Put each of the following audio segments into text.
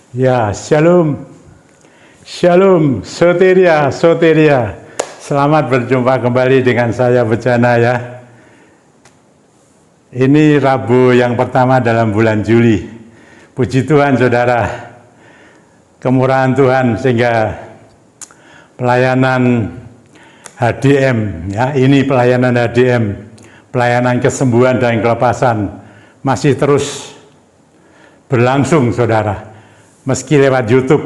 Ya, shalom, shalom, soteria, soteria. Selamat berjumpa kembali dengan saya Bejana ya. Ini Rabu yang pertama dalam bulan Juli. Puji Tuhan saudara, kemurahan Tuhan sehingga pelayanan HDM ya, ini pelayanan HDM, pelayanan kesembuhan dan kelepasan masih terus berlangsung saudara. Meski lewat YouTube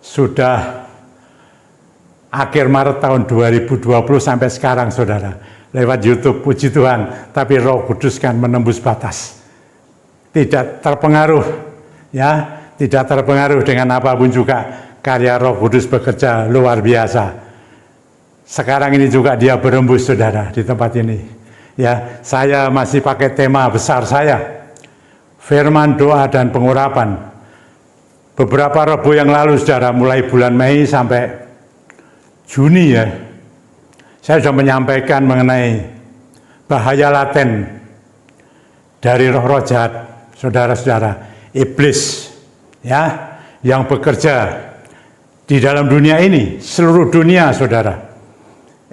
sudah akhir Maret tahun 2020 sampai sekarang saudara, lewat YouTube, puji Tuhan, tapi Roh Kudus kan menembus batas, tidak terpengaruh ya, tidak terpengaruh dengan apapun juga. Karya Roh Kudus bekerja luar biasa. Sekarang ini juga dia berembus saudara di tempat ini ya. Saya masih pakai tema besar saya, firman, doa, dan pengurapan. Beberapa Rabu yang lalu saudara, mulai bulan Mei sampai Juni ya, saya sudah menyampaikan mengenai bahaya laten dari roh-roh jahat saudara-saudara, iblis ya, yang bekerja di dalam dunia ini, seluruh dunia saudara.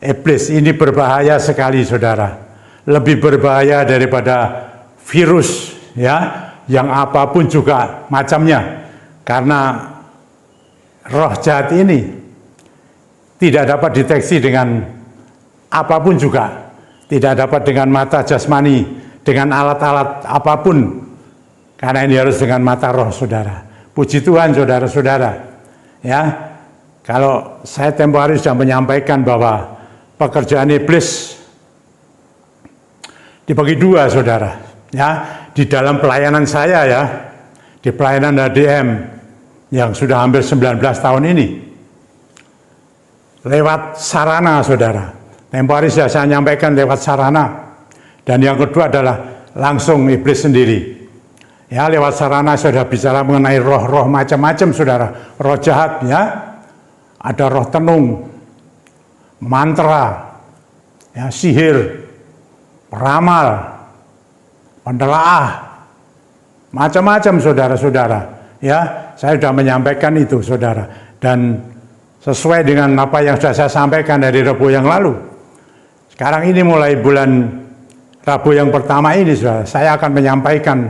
Iblis ini berbahaya sekali saudara, lebih berbahaya daripada virus ya, yang apapun juga macamnya. Karena roh jahat ini tidak dapat deteksi dengan apapun juga, tidak dapat dengan mata jasmani, dengan alat-alat apapun, karena ini harus dengan mata roh saudara. Puji Tuhan saudara-saudara ya. Kalau saya tempo hari sudah menyampaikan bahwa pekerjaan iblis dibagi dua saudara ya, di dalam pelayanan saya ya, di pelayanan HDM yang sudah hampir 19 tahun ini, lewat sarana saudara. Tempo hari sudah saya nyampaikan lewat sarana. Dan yang kedua adalah langsung iblis sendiri ya, lewat sarana sudah bicara mengenai roh-roh macam-macam saudara, roh jahat ya, ada roh tenung, mantra ya, sihir, peramal, pendelaah, macam-macam saudara-saudara ya. Saya sudah menyampaikan itu saudara, dan sesuai dengan apa yang sudah saya sampaikan dari Rabu yang lalu. Sekarang ini mulai bulan Rabu yang pertama ini saudara, saya akan menyampaikan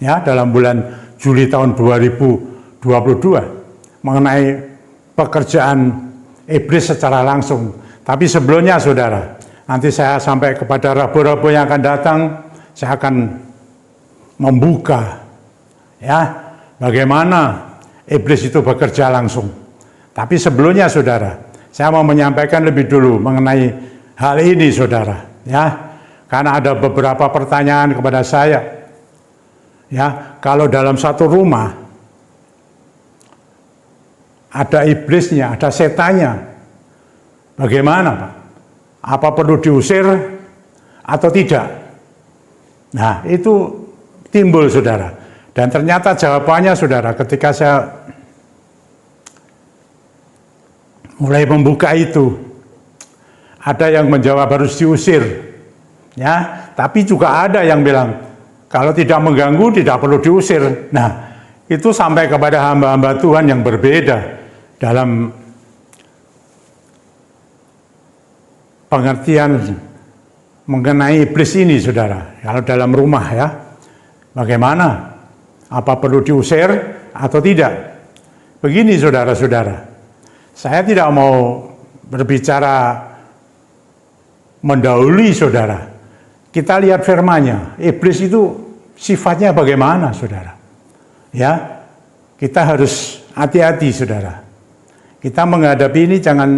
ya dalam bulan Juli tahun 2022 mengenai pekerjaan iblis secara langsung. Tapi sebelumnya saudara, nanti saya sampai kepada Rabu-Rabu yang akan datang, saya akan membuka ya bagaimana iblis itu bekerja langsung. Tapi sebelumnya saudara, saya mau menyampaikan lebih dulu mengenai hal ini saudara ya, karena ada beberapa pertanyaan kepada saya ya. Kalau dalam satu rumah ada iblisnya, ada setannya, bagaimana Pak? Apa perlu diusir atau tidak? Nah itu timbul saudara. Dan ternyata jawabannya saudara, ketika saya mulai membuka itu, ada yang menjawab harus diusir ya, tapi juga ada yang bilang kalau tidak mengganggu tidak perlu diusir. Nah itu sampai kepada hamba-hamba Tuhan yang berbeda dalam pengertian mengenai iblis ini saudara. Kalau dalam rumah ya, bagaimana? Apa perlu diusir atau tidak? Begini saudara-saudara, saya tidak mau berbicara mendahului saudara. Kita lihat firman-Nya. Iblis itu sifatnya bagaimana saudara? Ya, kita harus hati-hati saudara. Kita menghadapi ini jangan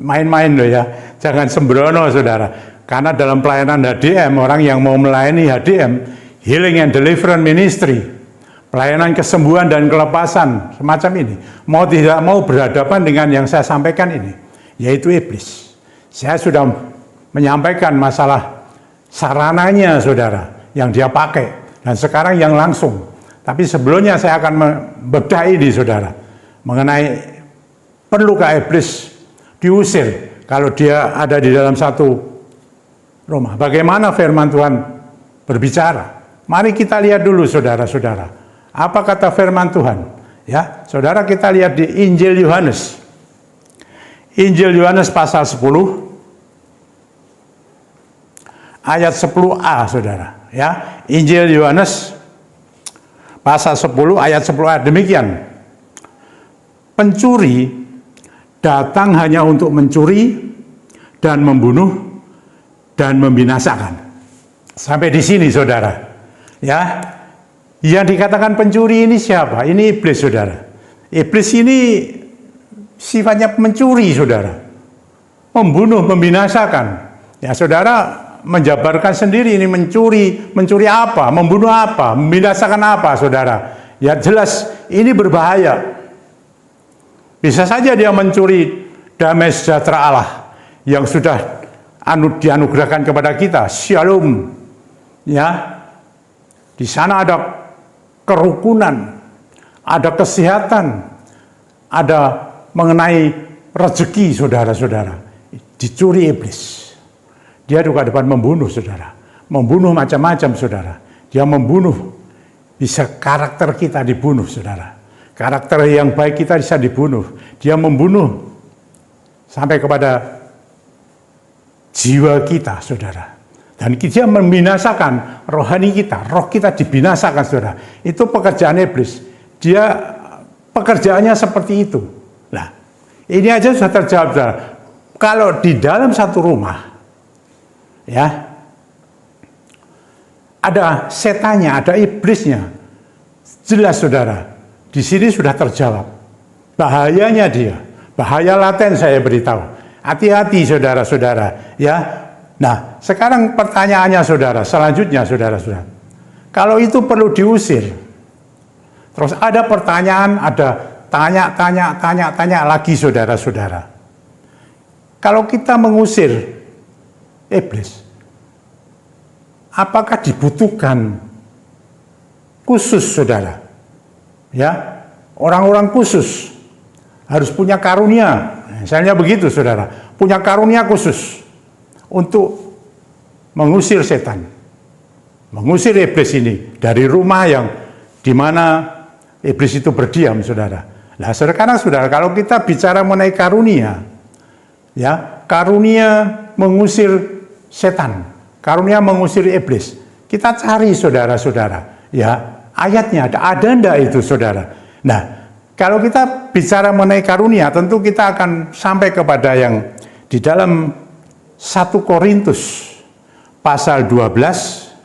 main-main loh ya, jangan sembrono saudara. Karena dalam pelayanan HDM, orang yang mau melayani HDM, Healing and Deliverance Ministry, pelayanan kesembuhan dan kelepasan semacam ini, mau tidak mau berhadapan dengan yang saya sampaikan ini, yaitu iblis. Saya sudah menyampaikan masalah sarananya saudara yang dia pakai, dan sekarang yang langsung. Tapi sebelumnya saya akan membedah ini saudara, mengenai perlukah iblis diusir kalau dia ada di dalam satu rumah. Bagaimana firman Tuhan berbicara? Mari kita lihat dulu saudara-saudara. Apa kata firman Tuhan? Ya, saudara, kita lihat di Injil Yohanes. Injil Yohanes pasal 10 ayat 10a, saudara. Ya, Injil Yohanes pasal 10 ayat 10a demikian. Pencuri datang hanya untuk mencuri dan membunuh dan membinasakan. Sampai di sini, saudara. Ya, yang dikatakan pencuri ini siapa? Ini iblis, saudara. Iblis ini sifatnya mencuri, saudara. Membunuh, membinasakan. Ya, saudara menjabarkan sendiri ini mencuri. Mencuri apa? Membunuh apa? Membinasakan apa, saudara? Ya jelas ini berbahaya. Bisa saja dia mencuri damai sejahtera Allah yang sudah dianugerahkan kepada kita, Shalom. Ya, di sana ada kerukunan, ada kesehatan, ada mengenai rezeki, saudara-saudara. Dicuri iblis. Dia juga dapat membunuh, saudara. Membunuh macam-macam, saudara. Dia membunuh, bisa karakter kita dibunuh, saudara. Karakter yang baik kita bisa dibunuh. Dia membunuh sampai kepada jiwa kita, saudara. Dan dia membinasakan rohani kita. Roh kita dibinasakan, saudara. Itu pekerjaan iblis. Dia pekerjaannya seperti itu. Nah, ini aja sudah terjawab, saudara. Kalau di dalam satu rumah, ya, ada setannya, ada iblisnya. Jelas, saudara. Di sini sudah terjawab. Bahayanya dia. Bahaya laten saya beritahu. Hati-hati, saudara-saudara. Ya. Nah, sekarang pertanyaannya, saudara. Selanjutnya, saudara-saudara. Kalau itu perlu diusir. Terus ada pertanyaan, ada tanya lagi, saudara-saudara. Kalau kita mengusir iblis, apakah dibutuhkan khusus, saudara? Ya, orang-orang khusus harus punya karunia, misalnya begitu, saudara, punya karunia khusus untuk mengusir setan, mengusir iblis ini dari rumah yang dimana iblis itu berdiam, saudara. Nah, sekarang, saudara, kalau kita bicara mengenai karunia, ya, karunia mengusir setan, karunia mengusir iblis, kita cari, saudara-saudara, ya. Ayatnya ada enggak itu, saudara? Nah, kalau kita bicara mengenai karunia, tentu kita akan sampai kepada yang di dalam 1 Korintus pasal 12,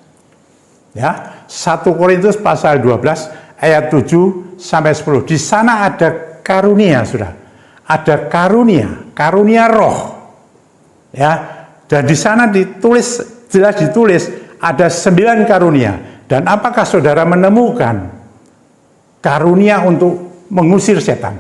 ya, 1 Korintus pasal 12 ayat 7 sampai 10. Di sana ada karunia, saudara. Ada karunia roh. Ya, dan di sana ditulis, jelas ditulis ada 9 karunia. Dan apakah saudara menemukan karunia untuk mengusir setan?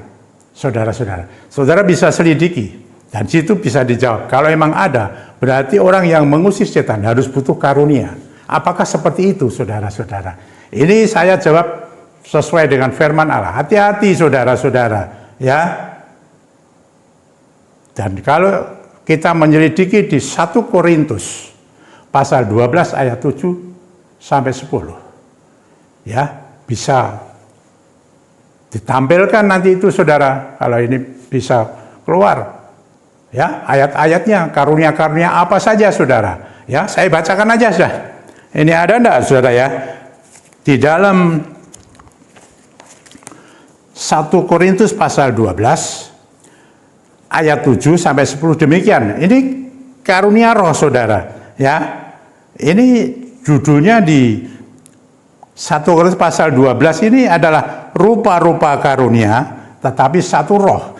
Saudara-saudara, saudara bisa selidiki dan situ bisa dijawab. Kalau memang ada, berarti orang yang mengusir setan harus butuh karunia. Apakah seperti itu, saudara-saudara? Ini saya jawab sesuai dengan firman Allah. Hati-hati, saudara-saudara, ya. Dan kalau kita menyelidiki di 1 Korintus pasal 12 ayat 7 sampai 10, ya, bisa ditampilkan nanti itu, saudara, kalau ini bisa keluar, ya, ayat-ayatnya, karunia-karunia apa saja, saudara, ya. Saya bacakan aja, sudah. Ini ada enggak, saudara, ya, di dalam 1 Korintus pasal 12 ayat 7 sampai 10 demikian. Ini karunia roh, saudara, ya. Ini judulnya di 1 Korintus pasal 12 ini adalah rupa-rupa karunia, tetapi satu roh,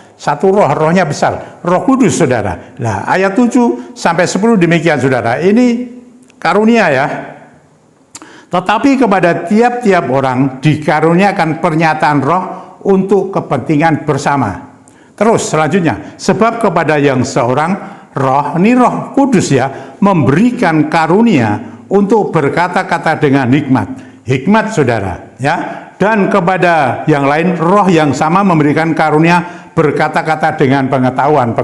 rohnya besar, Roh Kudus, saudara. Nah, ayat 7 sampai 10 demikian, saudara. Ini karunia, ya. Tetapi kepada tiap-tiap orang dikaruniakan pernyataan roh untuk kepentingan bersama. Terus selanjutnya, sebab kepada yang seorang roh, ini Roh Kudus, ya, memberikan karunia untuk berkata-kata dengan hikmat, saudara, ya. Dan kepada yang lain roh yang sama memberikan karunia berkata-kata dengan pengetahuan.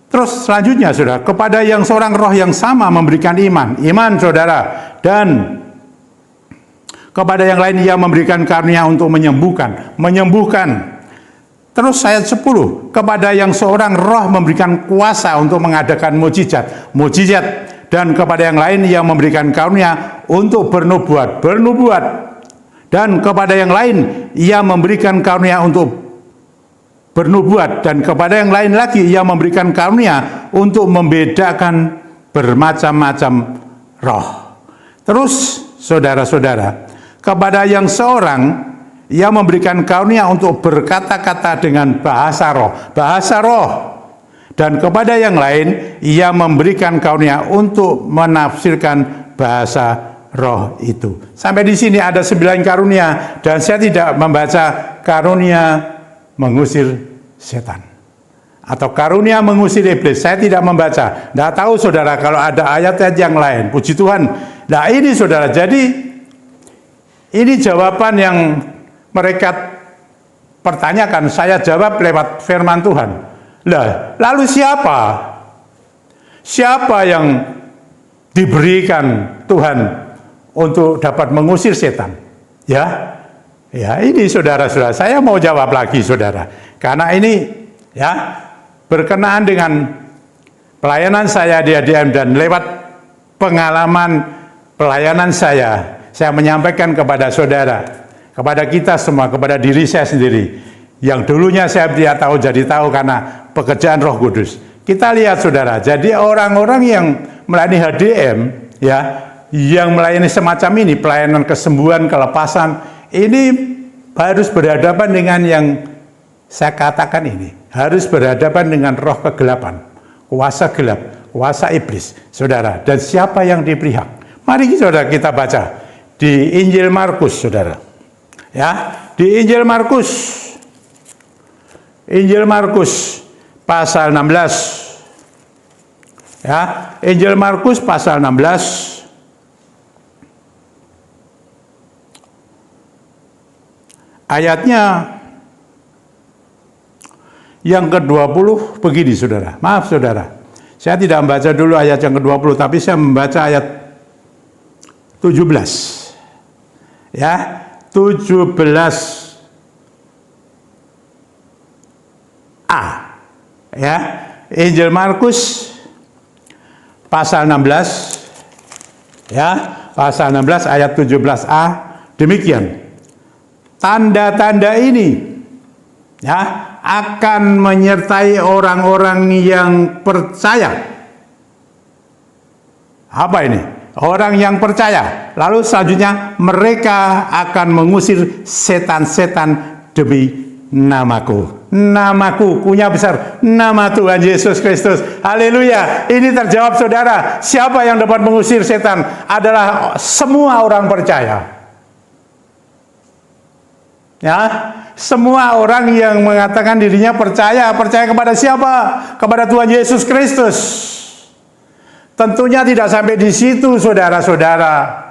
Terus selanjutnya, saudara, kepada yang seorang roh yang sama memberikan iman, saudara. Dan kepada yang lain ia memberikan karunia untuk menyembuhkan. Terus ayat 10, kepada yang seorang roh memberikan kuasa untuk mengadakan mujizat. Dan kepada yang lain ia memberikan karunia untuk bernubuat. Dan kepada yang lain ia memberikan karunia untuk bernubuat. Dan kepada yang lain lagi ia memberikan karunia untuk membedakan bermacam-macam roh. Terus saudara-saudara, kepada yang seorang ia memberikan karunia untuk berkata-kata dengan bahasa roh. Dan kepada yang lain ia memberikan karunia untuk menafsirkan bahasa roh itu. Sampai di sini ada 9 karunia, dan saya tidak membaca karunia mengusir setan atau karunia mengusir iblis. Saya tidak membaca. Tidak tahu saudara kalau ada ayat-ayat yang lain. Puji Tuhan. Nah ini saudara, jadi ini jawaban yang mereka pertanyakan, saya jawab lewat firman Tuhan. Lalu siapa yang diberikan Tuhan untuk dapat mengusir setan? Ya ini saudara-saudara, saya mau jawab lagi saudara, karena ini berkenaan dengan pelayanan saya di ADM, dan lewat pengalaman pelayanan saya menyampaikan kepada saudara, kepada kita semua, kepada diri saya sendiri, yang dulunya saya tidak tahu jadi tahu karena pekerjaan Roh Kudus. Kita lihat saudara, jadi orang-orang yang melayani HDM, yang melayani semacam ini, pelayanan kesembuhan, kelepasan, ini harus berhadapan dengan yang saya katakan ini, harus berhadapan dengan roh kegelapan, kuasa gelap, kuasa iblis, saudara. Dan siapa yang diberi hak? Mari saudara kita baca di Injil Markus, saudara. Di Injil Markus pasal 16. Injil Markus pasal 16 ayatnya yang ke-20 begini saudara. Maaf saudara, saya tidak membaca dulu ayat yang ke-20, tapi saya membaca ayat 17. 17a. Injil Markus pasal 16. Pasal 16 ayat 17a, demikian. Tanda-tanda ini akan menyertai orang-orang yang percaya. Apa ini? Orang yang percaya. Lalu selanjutnya mereka akan mengusir setan-setan demi namaku. Namaku, kunya besar, nama Tuhan Yesus Kristus. Haleluya. Ini terjawab saudara. Siapa yang dapat mengusir setan? Adalah semua orang percaya. Semua orang yang mengatakan dirinya percaya kepada siapa? Kepada Tuhan Yesus Kristus. Tentunya tidak sampai di situ saudara-saudara.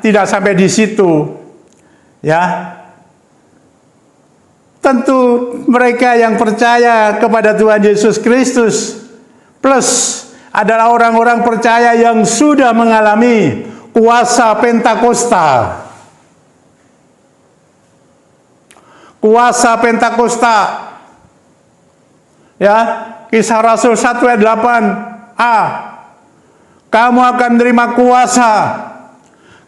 Tidak sampai di situ. Tentu mereka yang percaya kepada Tuhan Yesus Kristus plus adalah orang-orang percaya yang sudah mengalami kuasa Pentakosta. Kuasa Pentakosta. Kisah Rasul 1 ayat 8a. Kamu akan menerima kuasa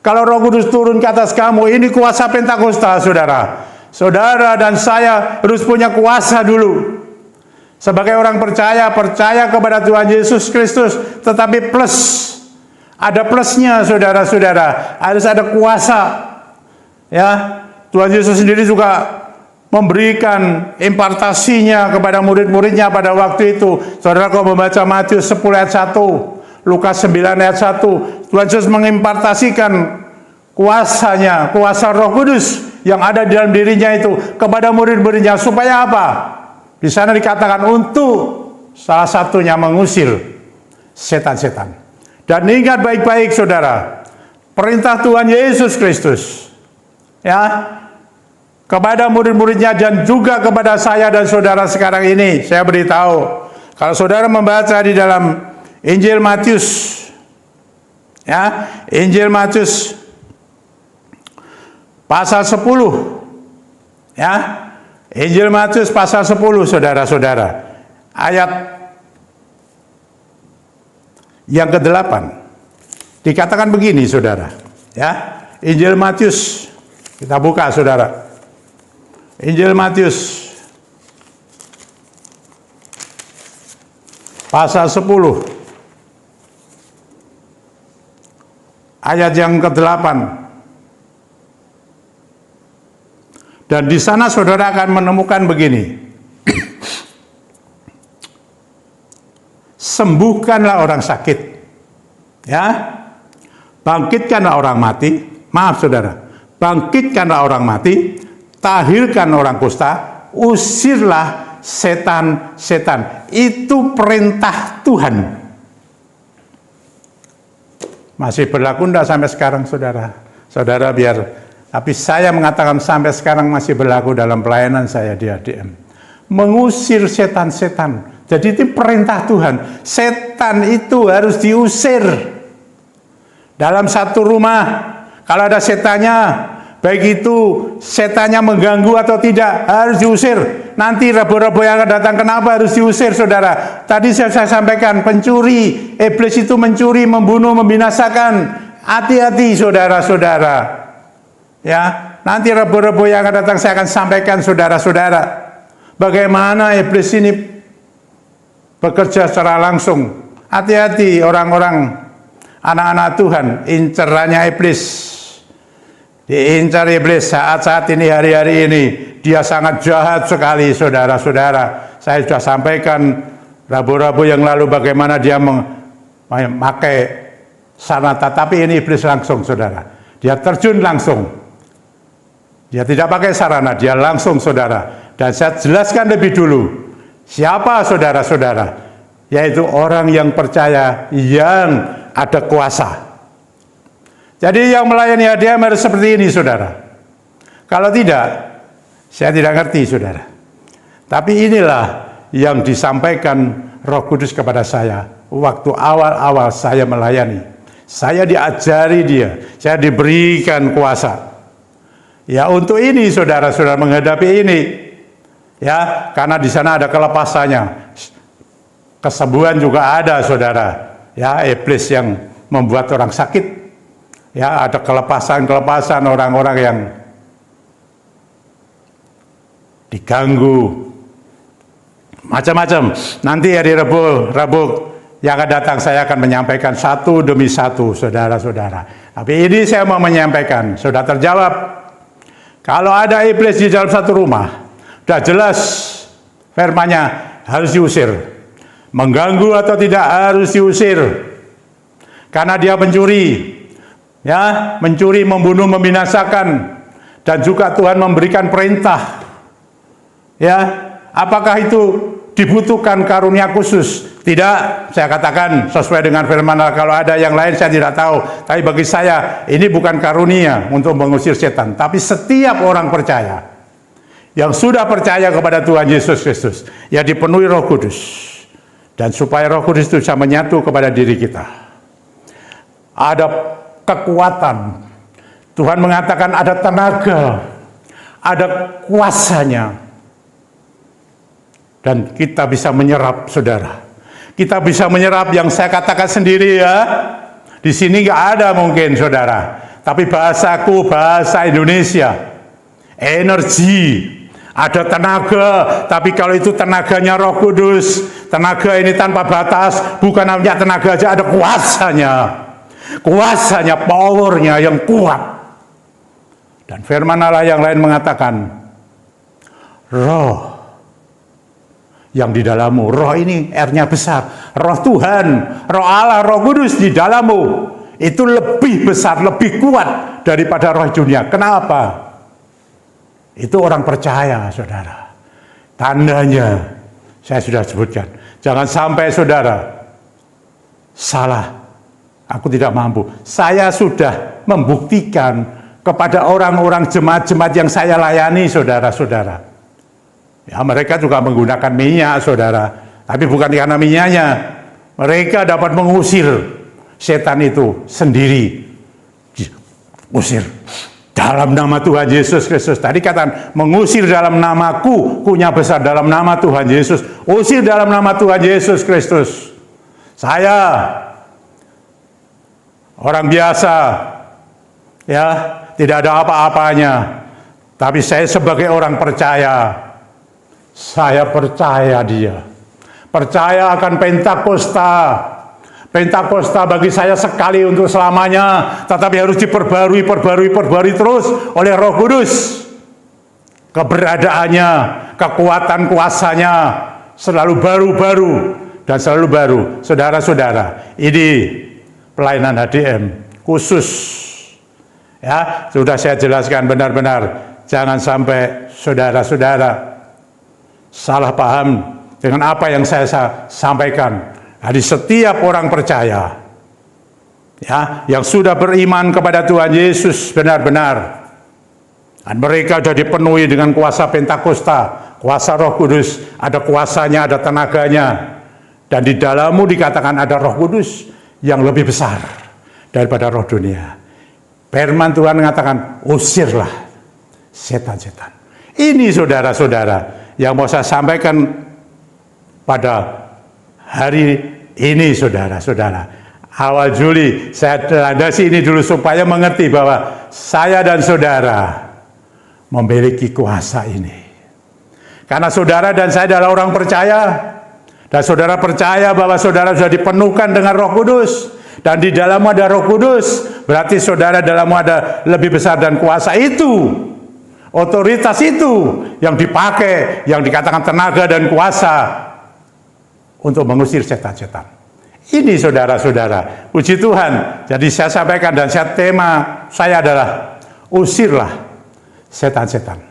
kalau Roh Kudus turun ke atas kamu. Ini kuasa Pentakosta, saudara. Saudara dan saya harus punya kuasa dulu. Sebagai orang percaya kepada Tuhan Yesus Kristus, tetapi plus, ada plusnya saudara-saudara, harus ada kuasa. Tuhan Yesus sendiri juga memberikan impartasinya kepada murid-muridnya pada waktu itu. Saudara kalau membaca Matius 10 ayat 1, Lukas 9 ayat 1, Tuhan Yesus mengimpartasikan kuasanya, kuasa Roh Kudus yang ada di dalam dirinya itu kepada murid-muridnya supaya apa? Di sana dikatakan untuk salah satunya mengusir setan-setan. Dan ingat baik-baik saudara, perintah Tuhan Yesus Kristus kepada murid-muridnya dan juga kepada saya dan saudara sekarang ini, saya beritahu, kalau saudara membaca di dalam Injil Matius, Injil Matius pasal 10. Ya. Injil Matius pasal 10, saudara-saudara. Ayat yang ke-8. Dikatakan begini, saudara. Ya. Injil Matius, kita buka, saudara. Injil Matius pasal 10 ayat yang ke-8. Dan di sana saudara akan menemukan begini. Sembuhkanlah orang sakit. Ya. Bangkitkanlah orang mati. Maaf saudara. Bangkitkanlah orang mati. Tahirkan orang kusta. Usirlah setan-setan. Itu perintah Tuhan. Masih berlaku enggak sampai sekarang, saudara? Saudara tapi saya mengatakan sampai sekarang masih berlaku dalam pelayanan saya di ADM. Mengusir setan-setan. Jadi itu perintah Tuhan. Setan itu harus diusir. Dalam satu rumah, kalau ada setannya, baik itu setannya mengganggu atau tidak, harus diusir. Nanti rabo-rabo yang akan datang, kenapa harus diusir, saudara? Tadi saya sampaikan, pencuri, iblis itu mencuri, membunuh, membinasakan. Hati-hati, saudara-saudara. Ya, nanti rabo-rabo yang akan datang saya akan sampaikan, saudara-saudara, bagaimana iblis ini bekerja secara langsung. Hati-hati orang-orang, anak-anak Tuhan, incerannya iblis. Diincar iblis saat-saat ini, hari-hari ini. Dia sangat jahat sekali, saudara-saudara. Saya sudah sampaikan rabu-rabu yang lalu bagaimana dia memakai sanata. Tapi ini iblis langsung, saudara. Dia terjun langsung. Dia tidak pakai sarana, dia langsung, saudara. Dan saya jelaskan lebih dulu. Siapa saudara-saudara? Yaitu orang yang percaya, yang ada kuasa. Jadi yang melayani ADM harus seperti ini, saudara. Kalau tidak, saya tidak ngerti, saudara. Tapi inilah yang disampaikan Roh Kudus kepada saya waktu awal-awal saya melayani. Saya diajari dia, saya diberikan kuasa. Ya untuk ini, saudara-saudara, menghadapi ini. Ya, karena di sana ada kelepasannya. Kesembuhan juga ada, saudara. Ya, iblis yang membuat orang sakit. Ya, ada kelepasan-kelepasan orang-orang yang diganggu. Macam-macam. Nanti hari Rabu yang akan datang saya akan menyampaikan satu demi satu, saudara-saudara. Tapi ini saya mau menyampaikan, sudah terjawab. Kalau ada iblis di dalam satu rumah, sudah jelas firman-Nya harus diusir. Mengganggu atau tidak harus diusir. Karena dia mencuri. Ya, mencuri, membunuh, membinasakan. Dan juga Tuhan memberikan perintah. Ya, apakah itu dibutuhkan karunia khusus? Tidak, saya katakan sesuai dengan firman Allah. Kalau ada yang lain saya tidak tahu. Tapi bagi saya ini bukan karunia untuk mengusir setan. Tapi setiap orang percaya yang sudah percaya kepada Tuhan Yesus Kristus, ya dipenuhi Roh Kudus. Dan supaya Roh Kudus itu bisa menyatu kepada diri kita. Ada kekuatan. Tuhan mengatakan ada tenaga, ada kuasanya. Dan kita bisa menyerap, saudara. Kita bisa menyerap yang saya katakan sendiri ya. Di sini nggak ada mungkin, saudara. Tapi bahasaku, bahasa Indonesia. Energi. Ada tenaga, tapi kalau itu tenaganya Roh Kudus, tenaga ini tanpa batas, bukan hanya tenaga aja, ada kuasanya. Kuasanya, powernya yang kuat. Dan firman Allah yang lain mengatakan, Roh yang di dalammu, roh ini R-nya besar, roh Tuhan, roh Allah, Roh Kudus di dalammu, itu lebih besar, lebih kuat daripada roh dunia. Kenapa? Itu orang percaya, saudara. Tandanya, saya sudah sebutkan. Jangan sampai saudara salah, aku tidak mampu. Saya sudah membuktikan kepada orang-orang jemaat-jemaat yang saya layani, saudara-saudara. Ya, mereka juga menggunakan minyak, saudara. Tapi bukan karena minyaknya. Mereka dapat mengusir setan itu sendiri. Usir. dalam nama Tuhan Yesus Kristus. Tadi katakan mengusir dalam namaku, kunya besar dalam nama Tuhan Yesus. Usir dalam nama Tuhan Yesus Kristus. Saya orang biasa, ya, tidak ada apa-apanya. Tapi saya sebagai orang percaya, saya percaya Dia. Percaya akan Pentakosta. Pentakosta bagi saya sekali untuk selamanya, tetapi harus diperbarui terus oleh Roh Kudus. Keberadaannya, kekuatan kuasanya selalu baru-baru dan selalu baru. Saudara-saudara, ini pelayanan HDM khusus. Ya, sudah saya jelaskan benar-benar. Jangan sampai saudara-saudara salah paham dengan apa yang saya sampaikan. Jadi setiap orang percaya, ya, yang sudah beriman kepada Tuhan Yesus benar-benar, dan mereka sudah dipenuhi dengan kuasa Pentakosta, kuasa Roh Kudus, ada kuasanya, ada tenaganya, dan di dalammu dikatakan ada Roh Kudus yang lebih besar daripada roh dunia. Firman Tuhan mengatakan, usirlah setan-setan. Ini saudara-saudara yang mau saya sampaikan pada hari ini, saudara-saudara. Awal Juli saya landasi ini dulu supaya mengerti bahwa saya dan saudara memiliki kuasa ini. Karena saudara dan saya adalah orang percaya, dan saudara percaya bahwa saudara sudah dipenuhkan dengan Roh Kudus, dan di dalammu ada Roh Kudus, berarti saudara dalammu ada lebih besar dan kuasa itu, otoritas itu yang dipakai, yang dikatakan tenaga dan kuasa untuk mengusir setan-setan. Ini saudara-saudara, puji Tuhan. Jadi saya sampaikan dan tema saya adalah usirlah setan-setan.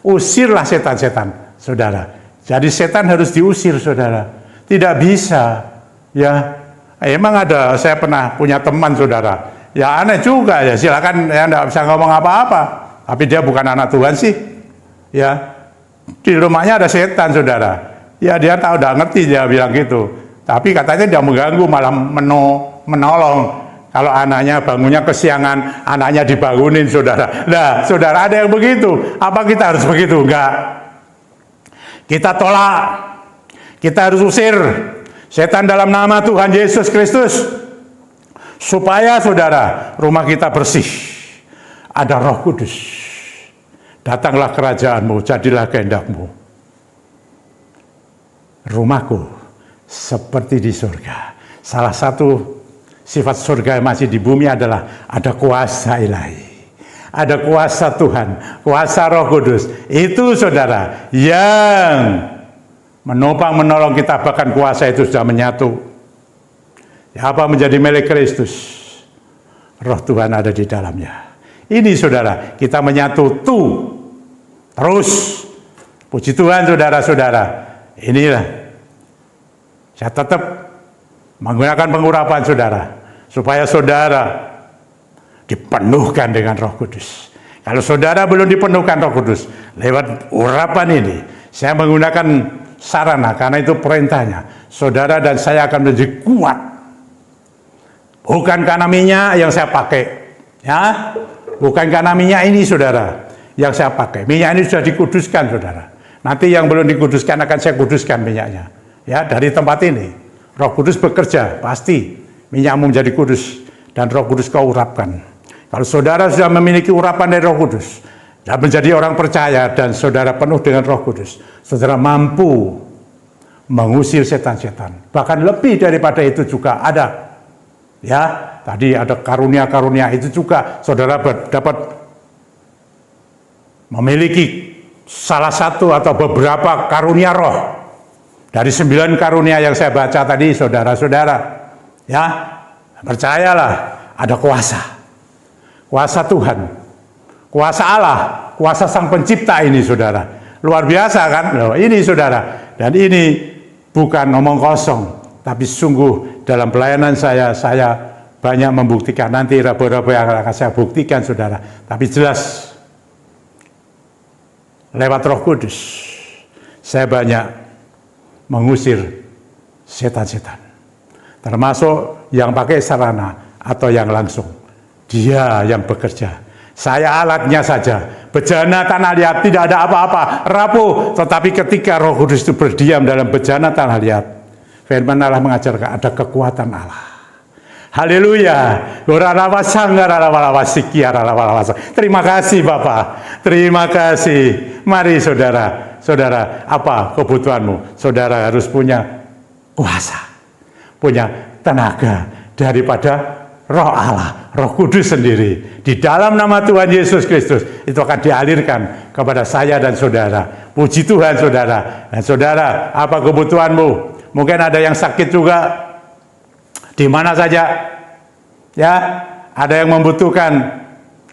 Usirlah setan-setan, saudara. Jadi setan harus diusir, saudara. Tidak bisa, ya. Emang ada, saya pernah punya teman, saudara. Ya aneh juga ya, silakan ya, enggak bisa ngomong apa-apa. Tapi dia bukan anak Tuhan sih. Ya. Di rumahnya ada setan, saudara. Ya dia tahu, udah ngerti, dia bilang gitu. Tapi katanya dia mengganggu, malah menolong. Kalau anaknya bangunnya kesiangan, anaknya dibangunin, saudara. Nah, saudara, ada yang begitu. Apa kita harus begitu? Enggak. Kita tolak. Kita harus usir setan dalam nama Tuhan Yesus Kristus. Supaya, saudara, rumah kita bersih. Ada Roh Kudus. Datanglah kerajaanmu, jadilah kehendakmu. Rumahku seperti di surga. Salah satu sifat surga yang masih di bumi adalah ada kuasa ilahi, ada kuasa Tuhan, kuasa Roh Kudus. Itu saudara yang menopang menolong kita, bahkan kuasa itu sudah menyatu. Ya, apa menjadi milik Kristus? Roh Tuhan ada di dalamnya. Ini saudara, kita menyatu terus. Puji Tuhan, saudara-saudara. Inilah saya tetap menggunakan pengurapan, saudara, supaya saudara dipenuhkan dengan Roh Kudus. Kalau saudara belum dipenuhkan Roh Kudus, lewat urapan ini, saya menggunakan sarana, karena itu perintahnya. Saudara dan saya akan menjadi kuat. Bukan karena minyak yang saya pakai, ya, bukan karena minyak ini, saudara, yang saya pakai. Minyak ini sudah dikuduskan, saudara. Nanti yang belum dikuduskan akan saya kuduskan minyaknya. Ya, dari tempat ini. Roh Kudus bekerja, pasti minyakmu menjadi kudus. Dan Roh Kudus kau urapkan. Kalau saudara sudah memiliki urapan dari Roh Kudus, dan menjadi orang percaya, dan saudara penuh dengan Roh Kudus, saudara mampu mengusir setan-setan. Bahkan lebih daripada itu juga ada. Ya, tadi ada karunia-karunia itu juga. Saudara dapat memiliki salah satu atau beberapa karunia roh. Dari 9 karunia yang saya baca tadi, saudara-saudara, ya, percayalah ada kuasa. Kuasa Tuhan, kuasa Allah, kuasa Sang Pencipta ini, saudara. Luar biasa kan? Loh, ini saudara. Dan ini bukan omong kosong, tapi sungguh dalam pelayanan saya banyak membuktikan. Nanti raba-raba yang akan saya buktikan, saudara. Tapi jelas, lewat Roh Kudus, saya banyak mengusir setan-setan. Termasuk yang pakai sarana atau yang langsung. Dia yang bekerja. Saya alatnya saja. Bejana tanah liat tidak ada apa-apa, rapuh. Tetapi ketika Roh Kudus itu berdiam dalam bejana tanah liat, firman Allah mengajarkan ada kekuatan Allah. Haleluya. Terima kasih Bapak. Terima kasih. Mari saudara. Saudara, apa kebutuhanmu? Saudara harus punya kuasa, punya tenaga daripada Roh Allah, Roh Kudus sendiri. Di dalam nama Tuhan Yesus Kristus, itu akan dialirkan kepada saya dan saudara. Puji Tuhan saudara. Dan saudara, apa kebutuhanmu? Mungkin ada yang sakit juga, di mana saja. Ya, ada yang membutuhkan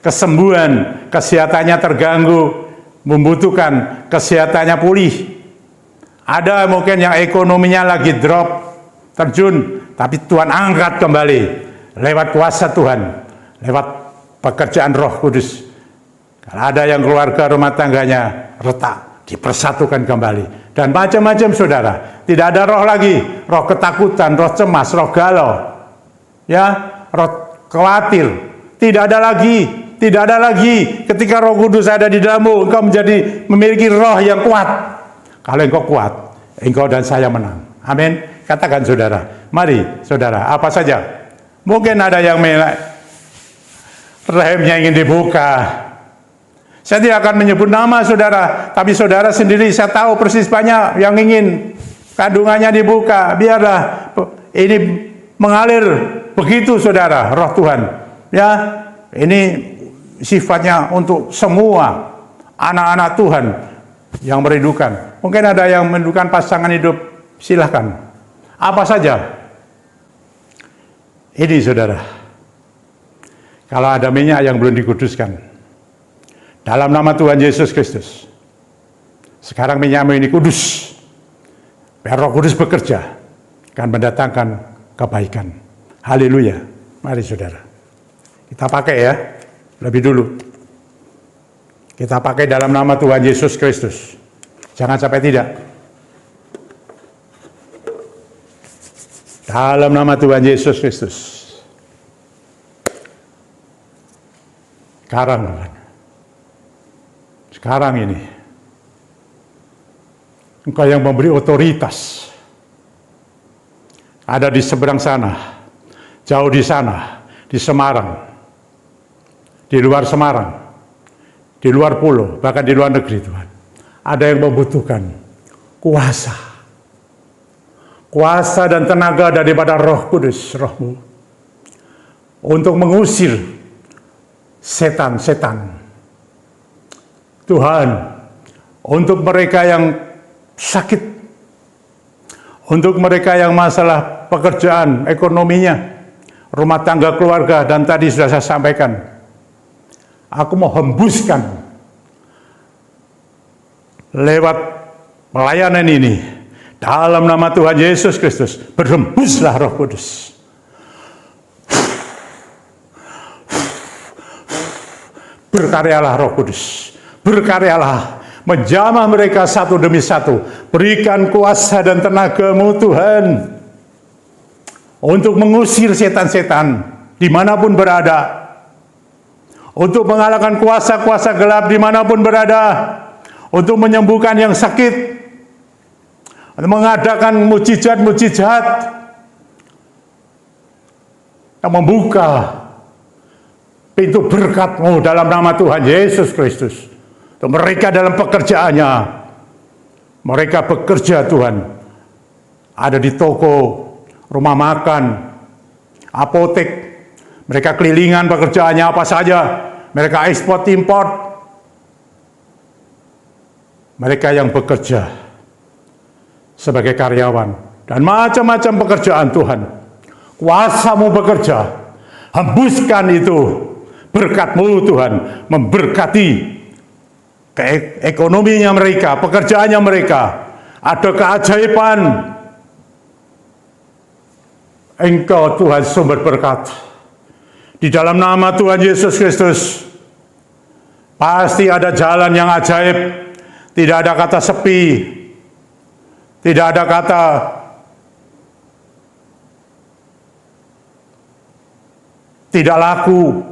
kesembuhan, kesehatannya terganggu, membutuhkan kesehatannya pulih. Ada mungkin yang ekonominya lagi drop, terjun, tapi Tuhan angkat kembali. Lewat kuasa Tuhan, lewat pekerjaan Roh Kudus. Kalau ada yang keluarga rumah tangganya retak, dipersatukan kembali. Dan macam-macam saudara. Tidak ada roh lagi, roh ketakutan, roh cemas, roh galau. Ya, roh khawatir. Tidak ada lagi. Ketika Roh Kudus ada di dalammu, engkau memiliki roh yang kuat. Kalau engkau kuat, engkau dan saya menang. Amin. Katakan saudara. Mari saudara, apa saja. Mungkin ada yang rahimnya ingin dibuka. Saya tidak akan menyebut nama saudara, tapi saudara sendiri saya tahu persis banyak yang ingin kandungannya dibuka. Biarlah ini mengalir begitu saudara, Roh Tuhan. Ya, ini sifatnya untuk semua anak-anak Tuhan yang merindukan. Mungkin ada yang merindukan pasangan hidup, silahkan. Apa saja. Ini saudara, kalau ada minyak yang belum dikuduskan, dalam nama Tuhan Yesus Kristus, sekarang minyakmu ini kudus, biar Roh Kudus bekerja, akan mendatangkan kebaikan. Haleluya. Mari saudara, kita pakai ya, lebih dulu. Kita pakai dalam nama Tuhan Yesus Kristus. Jangan sampai tidak. Dalam nama Tuhan Yesus Kristus. Sekarang ini, engkau yang memberi otoritas. Ada di seberang sana, jauh di sana, di Semarang, di luar Semarang, di luar pulau, bahkan di luar negeri Tuhan. Ada yang membutuhkan kuasa. Kuasa dan tenaga daripada Roh Kudus, Rohmu, untuk mengusir setan-setan. Tuhan, untuk mereka yang sakit, untuk mereka yang masalah pekerjaan, ekonominya, rumah tangga, keluarga, dan tadi sudah saya sampaikan, aku mau hembuskan lewat pelayanan ini. Dalam nama Tuhan Yesus Kristus, berhembuslah Roh Kudus. Berkaryalah Roh Kudus. Berkaryalah, menjamah mereka satu demi satu. Berikan kuasa dan tenaga-Mu Tuhan, untuk mengusir setan-setan dimanapun berada. Untuk mengalahkan kuasa-kuasa gelap dimanapun berada. Untuk menyembuhkan yang sakit. Mengadakan mujizat-mujizat yang membuka pintu berkat-Mu dalam nama Tuhan Yesus Kristus. Untuk mereka dalam pekerjaannya, mereka bekerja Tuhan, ada di toko, rumah makan, apotek, mereka kelilingan pekerjaannya apa saja, mereka ekspor import, mereka yang bekerja sebagai karyawan, dan macam-macam pekerjaan Tuhan. Kuasa-Mu bekerja, hembuskan itu berkat-Mu Tuhan, memberkati ekonominya mereka, pekerjaannya mereka. Ada keajaiban. Engkau Tuhan sumber berkat. Di dalam nama Tuhan Yesus Kristus, pasti ada jalan yang ajaib. Tidak ada kata sepi. Tidak ada kata tidak laku.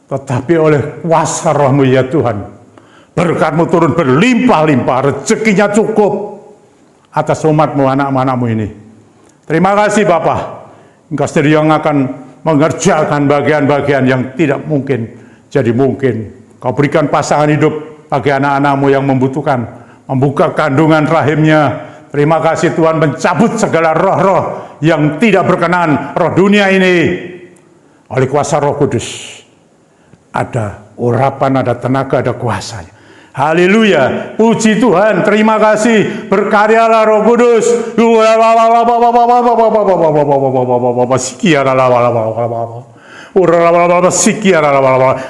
tetapi oleh kuasa Roh-Mu ya Tuhan, berkat-Mu turun berlimpah-limpah, rezekinya cukup atas umat-Mu, anak-anak-Mu ini. Terima kasih Bapa, Engkau sendiri yang akan mengerjakan bagian-bagian yang tidak mungkin jadi mungkin. Kau berikan pasangan hidup bagi anak-anak-Mu yang membutuhkan, membuka kandungan rahimnya. Terima kasih Tuhan, mencabut segala roh-roh yang tidak berkenan, roh dunia ini. Oleh kuasa Roh Kudus, ada urapan, ada tenaga, ada kuasanya. Haleluya, puji Tuhan, terima kasih, berkaryalah Roh Kudus.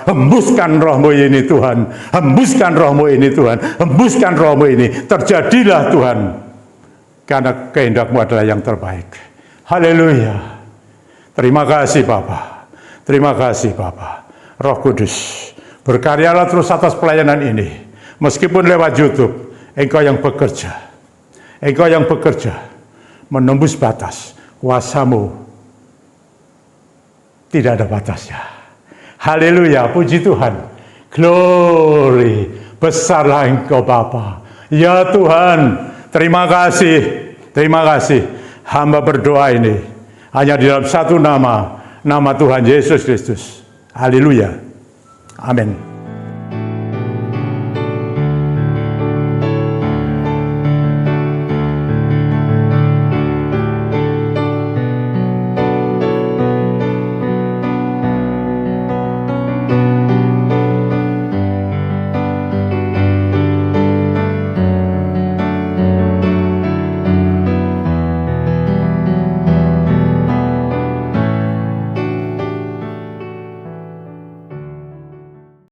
Hembuskan Roh-Mu ini Tuhan, hembuskan Roh-Mu ini Tuhan, hembuskan Roh-Mu ini. Terjadilah Tuhan, karena kehendak-Mu adalah yang terbaik. Haleluya, terima kasih Bapa, terima kasih Bapa. Roh Kudus, berkaryalah terus atas pelayanan ini. Meskipun lewat YouTube, Engkau yang bekerja. Engkau yang bekerja, menembus batas. Kuasa-Mu tidak ada batasnya. Haleluya, puji Tuhan. Glory, besarlah Engkau Bapa. Ya Tuhan, terima kasih. Terima kasih. Hamba berdoa ini hanya di dalam satu nama, nama Tuhan Yesus Kristus. Haleluya. Amin.